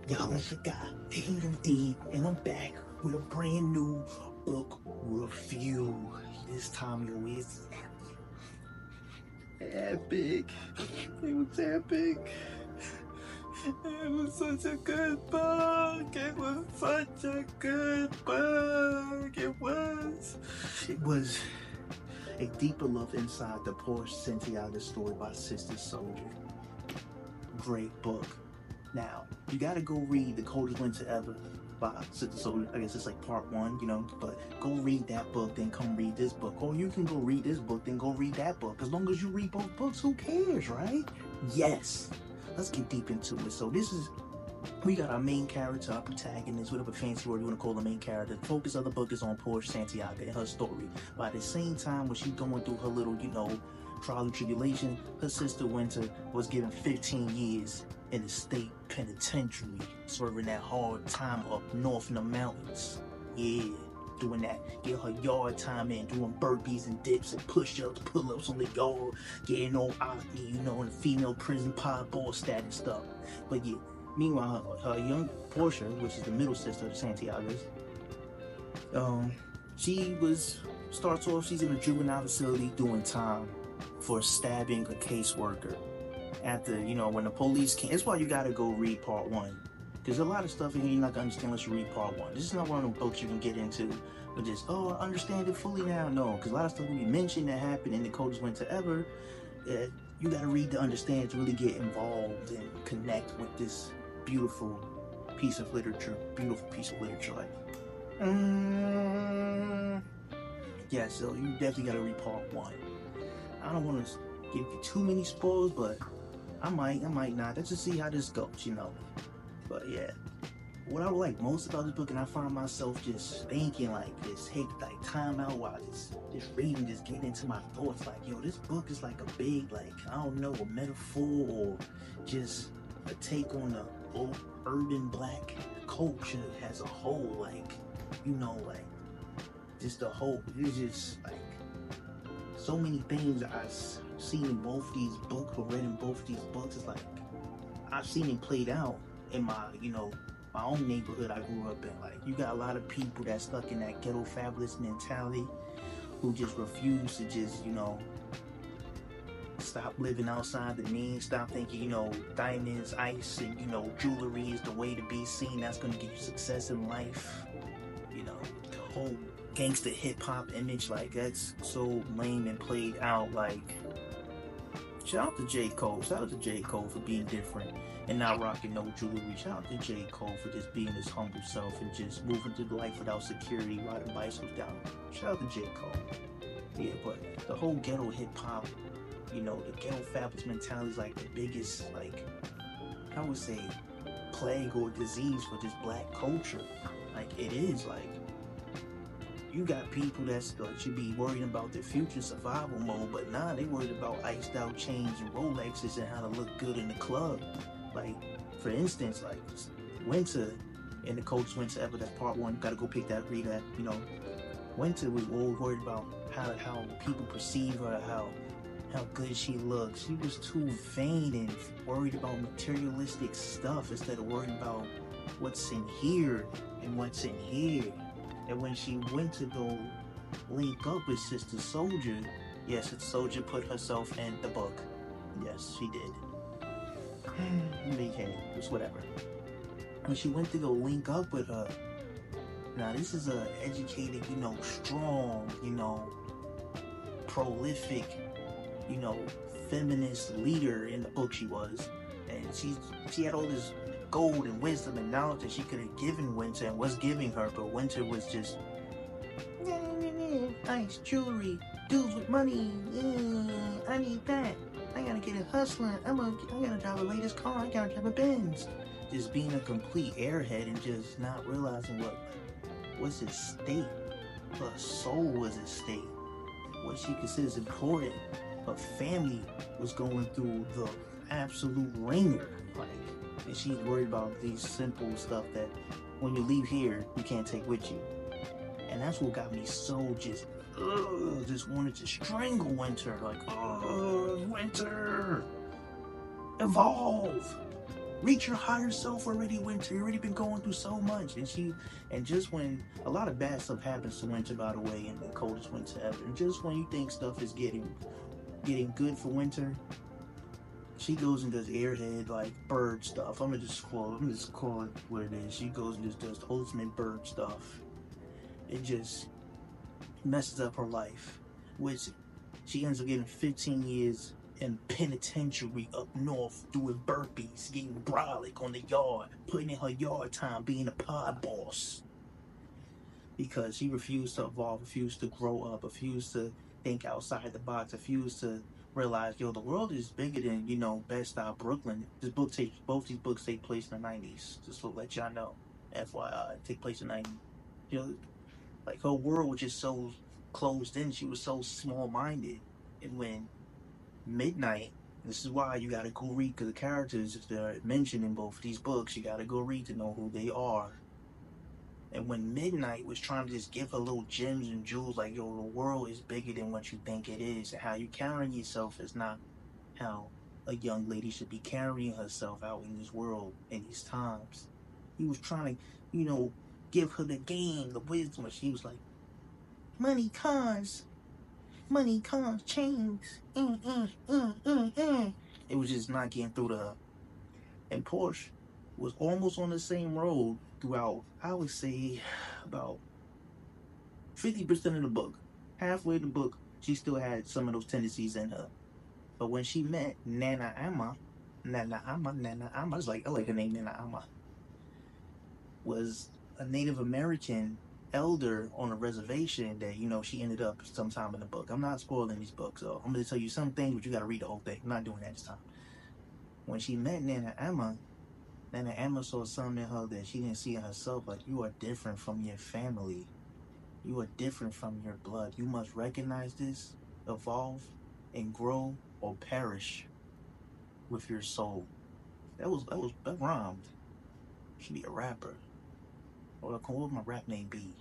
Y'all done forgot. Indeed, and I'm back with a brand new book review. This time, yo, it's epic. It was epic. It was such a good book. It was such a good book. It was. It was a deeper love inside the poor Santiago story by Sister Soldier. Great book. Now, you gotta go read The Coldest Winter Ever by Sister Soldier. I guess it's like part one, but go read that book, then come read this book. Or you can go read this book, then go read that book. As long as you read both books, who cares, right? Yes. Let's get deep into it. So we got our main character, our protagonist, whatever fancy word you want to call the main character. The focus of the book is on poor Santiago and her story. But at the same time, when she's going through her little, trial and tribulation, her sister Winter was given 15 years in the state penitentiary, serving that hard time up north in the mountains. Yeah, doing that, get her yard time in, doing burpees and dips and push-ups, pull-ups on the yard, getting all acne, in the female prison pod ball status stuff. But yeah, meanwhile, her young Portia, which is the middle sister of Santiago's, starts off, she's in a juvenile facility doing time for stabbing a caseworker. After, when the police came, that's why you gotta go read part one. There's a lot of stuff in here you're not gonna understand unless you read part one. This is not one of those books you can get into but just, I understand it fully now. No, because a lot of stuff will be mentioned that happened in The Coldest Winter Ever. You gotta read to understand, to really get involved and connect with this beautiful piece of literature. Yeah, so you definitely gotta read part one. I don't want to give you too many spoilers, but I might not. Let's just see how this goes, But yeah, what I like most about this book, and I find myself just thinking take time out while just reading, just getting into my thoughts. This book is like a big, a metaphor or just a take on the old urban black culture as a whole. Just the whole. It's just so many things I've seen in both these books or read in both these books. It's I've seen it played out in my, my own neighborhood I grew up in. You got a lot of people that's stuck in that ghetto fabulous mentality who just refuse to just, stop living outside the means, stop thinking, diamonds, ice, and, jewelry is the way to be seen. That's going to give you success in life. The whole gangster hip-hop image, that's so lame and played out. Shout out to J. Cole. Shout out to J. Cole for being different and not rocking no jewelry. Shout out to J. Cole for just being his humble self and just moving through life without security, riding bicycles down. Shout out to J. Cole. Yeah, but the whole ghetto hip-hop, the ghetto fabulous mentality is the biggest, I would say, plague or disease for this black culture. It is, you got people that should be worried about their future survival mode, but nah, they worried about iced out chains and Rolexes and how to look good in the club. For instance, Winter in The Coldest Winter Ever, that's part one. You gotta go pick that, read that. Winter was all worried about how people perceive her, how good she looks. She was too vain and worried about materialistic stuff instead of worrying about what's in here and what's in here. And when she went to go link up with Sister Soldier, yes, Sister Soldier put herself in the book. Yes, she did. Okay, just whatever. When she went to go link up with her, now this is a educated, strong, prolific, feminist leader in the book she was. And she had all this gold and wisdom and knowledge that she could have given Winter and was giving her, but Winter was just nice jewelry, dudes with money, I need that, I gotta get it hustling, I gotta drive the latest car, I gotta drive a Benz. Just being a complete airhead and just not realizing what was at stake. Her soul was at stake. What she considers important. Her family was going through the absolute ringer. And she's worried about these simple stuff that when you leave here, you can't take with you. And that's what got me so just wanted to strangle Winter. Winter, evolve. Reach your higher self already, Winter. You already been going through so much. And just when a lot of bad stuff happens to Winter, by the way, in the coldest winter ever, and just when you think stuff is getting good for Winter, she goes and does airhead like bird stuff. I'm gonna just call it what it is. She goes and just does the ultimate bird stuff. It just messes up her life, which she ends up getting 15 years in penitentiary up north doing burpees, getting brolic on the yard, putting in her yard time, being a pod boss. Because she refused to evolve, refused to grow up, refused to think outside the box, refused to realize, yo, the world is bigger than, Bed-Stuy, Brooklyn. Both these books take place in the 90s, just to let y'all know. FYI, take place in the 90s. You know, like her world was just so closed in, she was so small-minded. And when Midnight, this is why you gotta go read, because the characters that are mentioned in both these books, you gotta go read to know who they are. And when Midnight was trying to just give her little gems and jewels, like, yo, the world is bigger than what you think it is, and how you carrying yourself is not how a young lady should be carrying herself out in this world in these times. He was trying to, give her the game, the wisdom, and she was like, money, cars, change. It was just not getting through to her. And Porsche was almost on the same road throughout, I would say, about 50% of the book. Halfway the book, she still had some of those tendencies in her. But when she met Nana Ama, it's like, I like the name Nana Ama, was a Native American elder on a reservation that, she ended up sometime in the book. I'm not spoiling these books, so I'm going to tell you some things, but you got to read the whole thing. I'm not doing that this time. When she met Nana Ama saw something in her that she didn't see in herself. Like, you are different from your family. You are different from your blood. You must recognize this, evolve, and grow, or perish with your soul. That rhymed. Should be a rapper. What would my rap name be?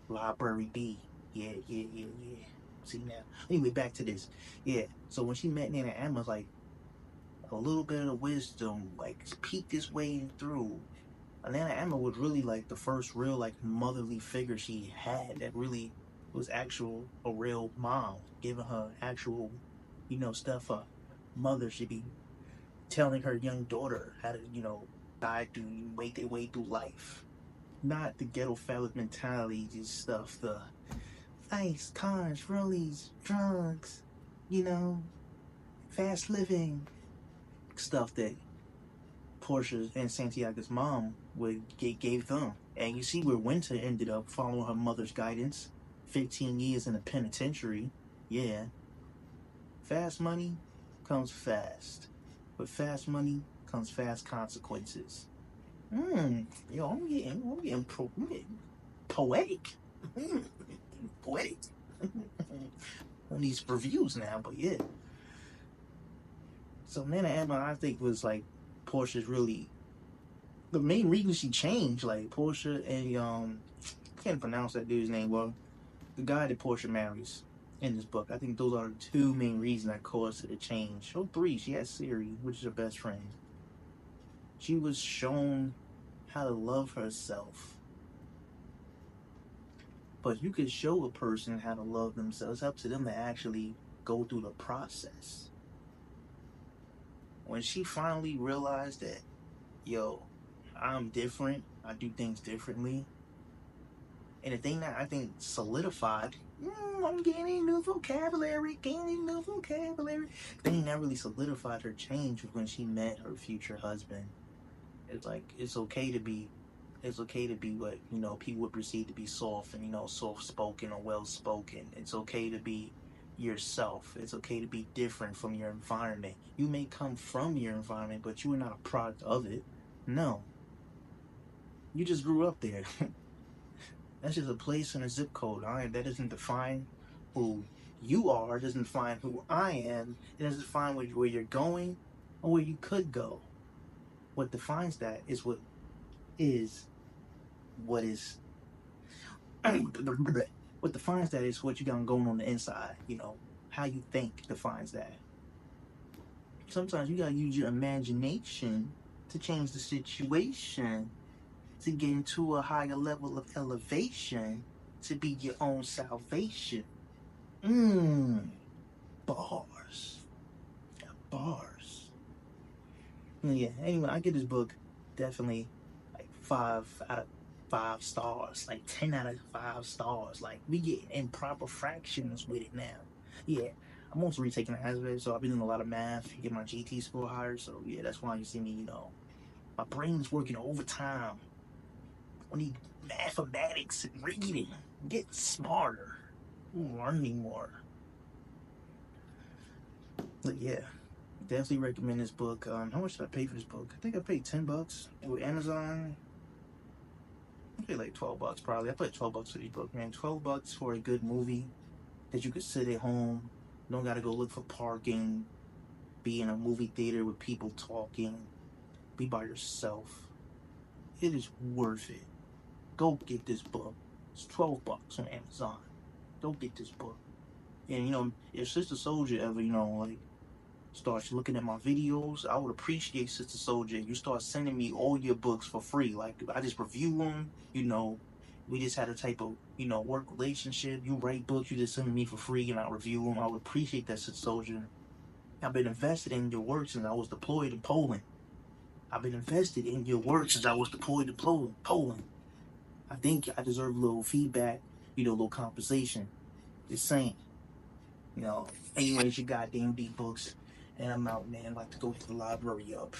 Library B. Yeah. See now. Anyway, back to this. Yeah. So when she met Nana Ama, like, a little bit of wisdom, like, peeked this way through. Nana Ama was really like the first real like motherly figure she had that really was a real mom, giving her actual, stuff a mother should be telling her young daughter how to, guide through, make their way through life. Not the ghetto phallic mentality, just stuff, the ice, cars, rollies, drugs, fast living stuff that Portia and Santiago's mom gave them. And you see where Winter ended up following her mother's guidance. 15 years in the penitentiary. Yeah. Fast money comes fast. With fast money comes fast consequences. Yo, I'm getting poetic. Poetic. On these reviews now, but yeah. So Nana Ama, I think, was like Portia's really the main reason she changed. Like Portia and I can't pronounce that dude's name. Well, the guy that Portia marries in this book. I think those are the two main reasons that caused her to change. Oh, three. She has Siri, which is her best friend. She was shown how to love herself. But you could show a person how to love themselves. It's up to them to actually go through the process. When she finally realized that, yo, I'm different, I do things differently. And the thing that I think solidified, I'm gaining new vocabulary. The thing that really solidified her change was when she met her future husband. It's like, it's okay to be what, people would perceive to be soft and, soft-spoken or well-spoken. It's okay to be yourself. It's okay to be different from your environment. You may come from your environment, but you are not a product of it. No. You just grew up there. That's just a place and a zip code. That doesn't define who you are. It doesn't define who I am. It doesn't define where you're going or where you could go. What defines that is what is. What defines that is what you got going on the inside. How you think defines that. Sometimes you gotta use your imagination to change the situation, to get into a higher level of elevation, to be your own salvation. Mmm, bars. Yeah, bars. Yeah, anyway, I give this book definitely like 5 out of 5 stars, like 10 out of 5 stars. Like we get improper fractions with it now. Yeah, I'm also retaking the algebra, so I've been doing a lot of math to get my GT score higher. So yeah, that's why you see me, my brain's working overtime. I need mathematics and reading, getting smarter, learning more. But yeah, definitely recommend this book. How much did I pay for this book? I think I paid $10 with Amazon. I paid like $12 probably. I paid $12 for this book, man. $12 for a good movie that you could sit at home. Don't gotta go look for parking. Be in a movie theater with people talking. Be by yourself. It is worth it. Go get this book. It's $12 on Amazon. Go get this book. And if Sister Soldier ever, like starts looking at my videos, I would appreciate Sister Soldier. You start sending me all your books for free. Like I just review them. We just had a type of work relationship. You write books, you just send me for free, and I review them. I would appreciate that, Sister Soldier. I've been invested in your work since I was deployed in Poland. I've been invested in your work since I was deployed in Poland. I think I deserve a little feedback, a little compensation. Just saying. You know, anyways, your goddamn deep books. And I'm out, man. I like to go to the library up.